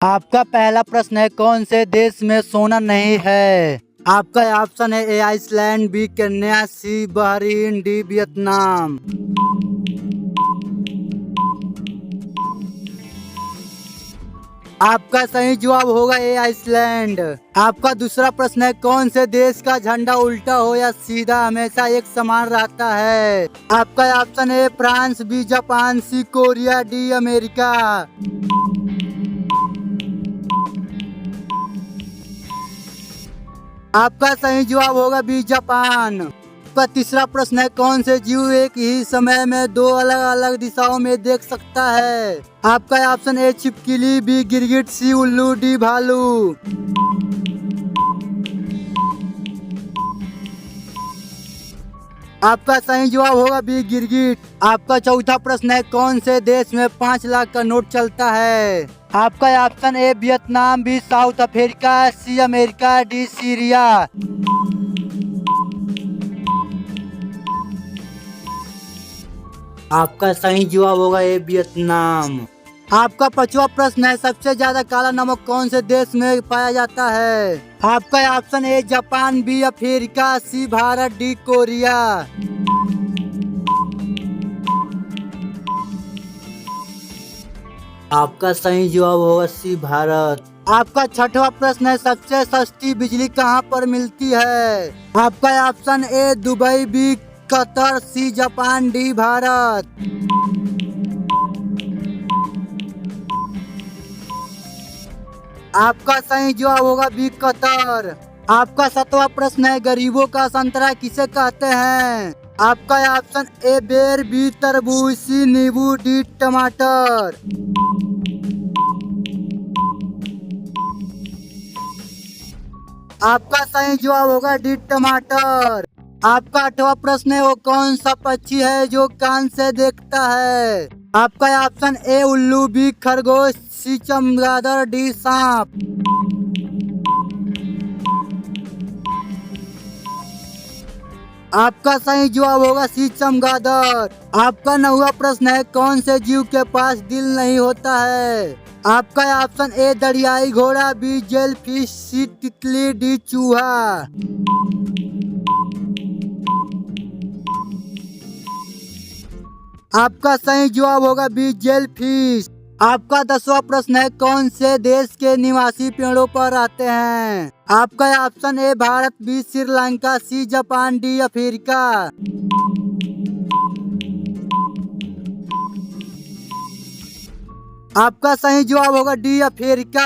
आपका पहला प्रश्न है, कौन से देश में सोना नहीं है? आपका ऑप्शन है ए आइसलैंड, बी केन्या, सी बहरीन, डी वियतनाम। आपका सही जवाब होगा ए आइसलैंड। आपका दूसरा प्रश्न है, कौन से देश का झंडा उल्टा हो या सीधा हमेशा एक समान रहता है? आपका ऑप्शन है फ्रांस, बी जापान, सी कोरिया, डी अमेरिका। आपका सही जवाब होगा बी जापान। आपका तीसरा प्रश्न है, कौन से जीव एक ही समय में दो अलग अलग दिशाओं में देख सकता है? आपका ऑप्शन ए छिपकली, बी गिरगिट, सी उल्लू, डी भालू। आपका सही जवाब होगा बी गिरगिट। आपका चौथा प्रश्न है, कौन से देश में 5 लाख का नोट चलता है? आपका option A Vietnam, B South Africa, C America, D Syria. आपका सही जवाब होगा ए वियतनाम। आपका पांचवा प्रश्न है, सबसे ज्यादा काला नमक कौन से देश में पाया जाता है? आपका option A Japan, B Africa, C Bharat, D Korea. आपका सही जवाब होगा सी भारत। आपका छठवां प्रश्न है, सबसे सस्ती बिजली कहाँ पर मिलती है? आपका option A Dubai, B Qatar, C Japan, D Bharat. आपका सही जवाब होगा बी कतर। आपका सातवां प्रश्न है, गरीबों का संतरा किसे कहते हैं? आपका ऑप्शन ए बेर, बी तरबूज, सी नींबू, डी टमाटर। आपका सही जवाब होगा डी टमाटर। आपका आठवां प्रश्न है, वो कौन सा पक्षी है जो कान से देखता है? आपका ऑप्शन ए उल्लू, बी खरगोश, सी चमगादड़, डी सांप। आपका सही जवाब होगा सी चमगादड़। आपका 9वां प्रश्न है, कौन से जीव के पास दिल नहीं होता है? आपका ऑप्शन ए दरियाई घोड़ा, बी जेल फिश, सी तितली, डी चूहा। आपका सही जवाब होगा बी जेल फिश। आपका 10वां प्रश्न है, कौन से देश के निवासी पेड़ों पर रहते हैं? आपका option A Bharat, B Sri Lanka, C Japan, D Africa. आपका सही जवाब होगा डी अफ्रीका।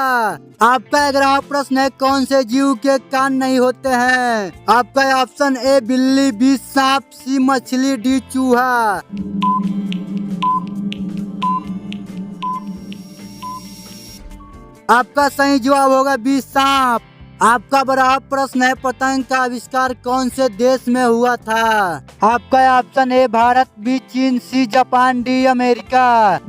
आपका 11वां प्रश्न है, कौन से जीव के कान नहीं होते हैं? आपका ऑप्शन ए बिल्ली, बी सांप, सी मछली, डी चूहा। आपका सही जवाब होगा बी सांप। आपका 12वां प्रश्न है, पतंग का आविष्कार कौन से देश में हुआ था? आपका ऑप्शन ए भारत, बी चीन, सी जापान, डी अमेरिका।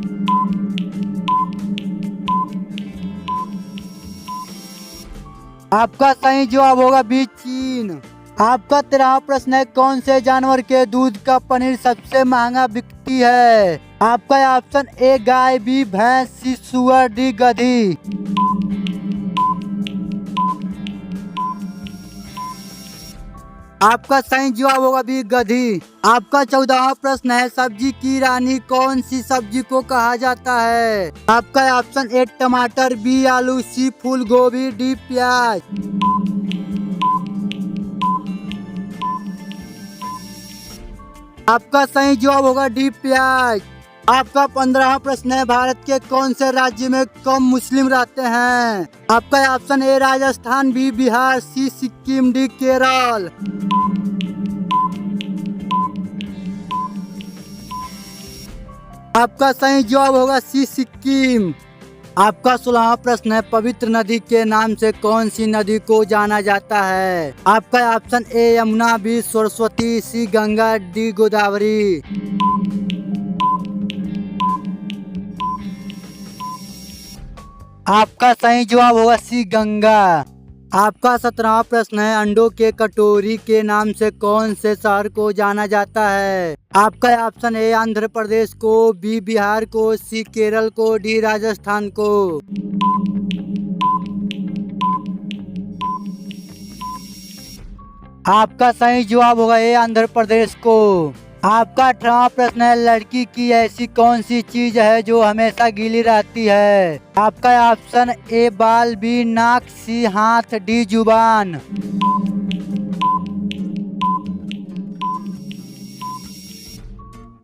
आपका सही जवाब होगा बी चीन। आपका 13वां प्रश्न है, कौन से जानवर के दूध का पनीर सबसे महंगा बिकती है? आपका ऑप्शन ए गाय, बी भैंस, सी सुअर, डी गधी। आपका सही जवाब होगा बी गधी। आपका 14वां प्रश्न है, सब्जी की रानी कौन सी सब्जी को कहा जाता है? आपका ऑप्शन ए टमाटर, बी आलू, सी फूल गोभी, डी प्याज। आपका सही जवाब होगा डी प्याज। आपका 15वां प्रश्न है, भारत के कौन से राज्य में कम मुस्लिम रहते हैं? आपका option A Rajasthan, B Bihar, C Sikkim, D Kerala. आपका सही जवाब होगा सी सिक्किम। आपका 16वां प्रश्न है, पवित्र नदी के नाम से कौन सी नदी को जाना जाता है? आपका option A Yamuna, B Saraswati, C Ganga, D Godavari. आपका सही जवाब होगा सी गंगा। आपका 17वां प्रश्न है, अंडों के कटोरी के नाम से कौन से शहर को जाना जाता है? आपका ऑप्शन ए आंध्र प्रदेश को, बी बिहार को, सी केरल को, डी राजस्थान को। आपका सही जवाब होगा ए आंध्र प्रदेश को। आपका 18वां प्रश्न है, लड़की की ऐसी कौन सी चीज है जो हमेशा गीली रहती है? आपका ऑप्शन ए बाल, बी नाक, सी हाथ, डी जुबान।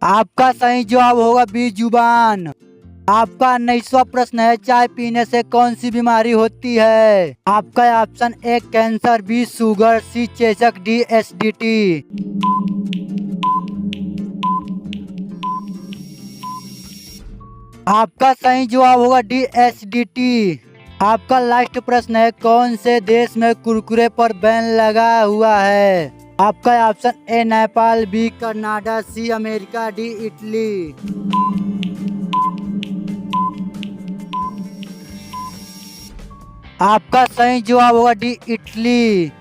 आपका सही जवाब होगा बी जुबान। आपका 19वां प्रश्न है, चाय पीने से कौन सी बीमारी होती है? आपका option A cancer, B sugar, C चेचक, डी एसिडिटी। आपका सही जवाब होगा डी एसिडिटी। आपका लास्ट प्रश्न है, कौन से देश में कुरकुरे पर बैन लगा हुआ है? आपका option A Nepal, B Canada, C America, D Italy. आपका सही जवाब होगा डी इटली।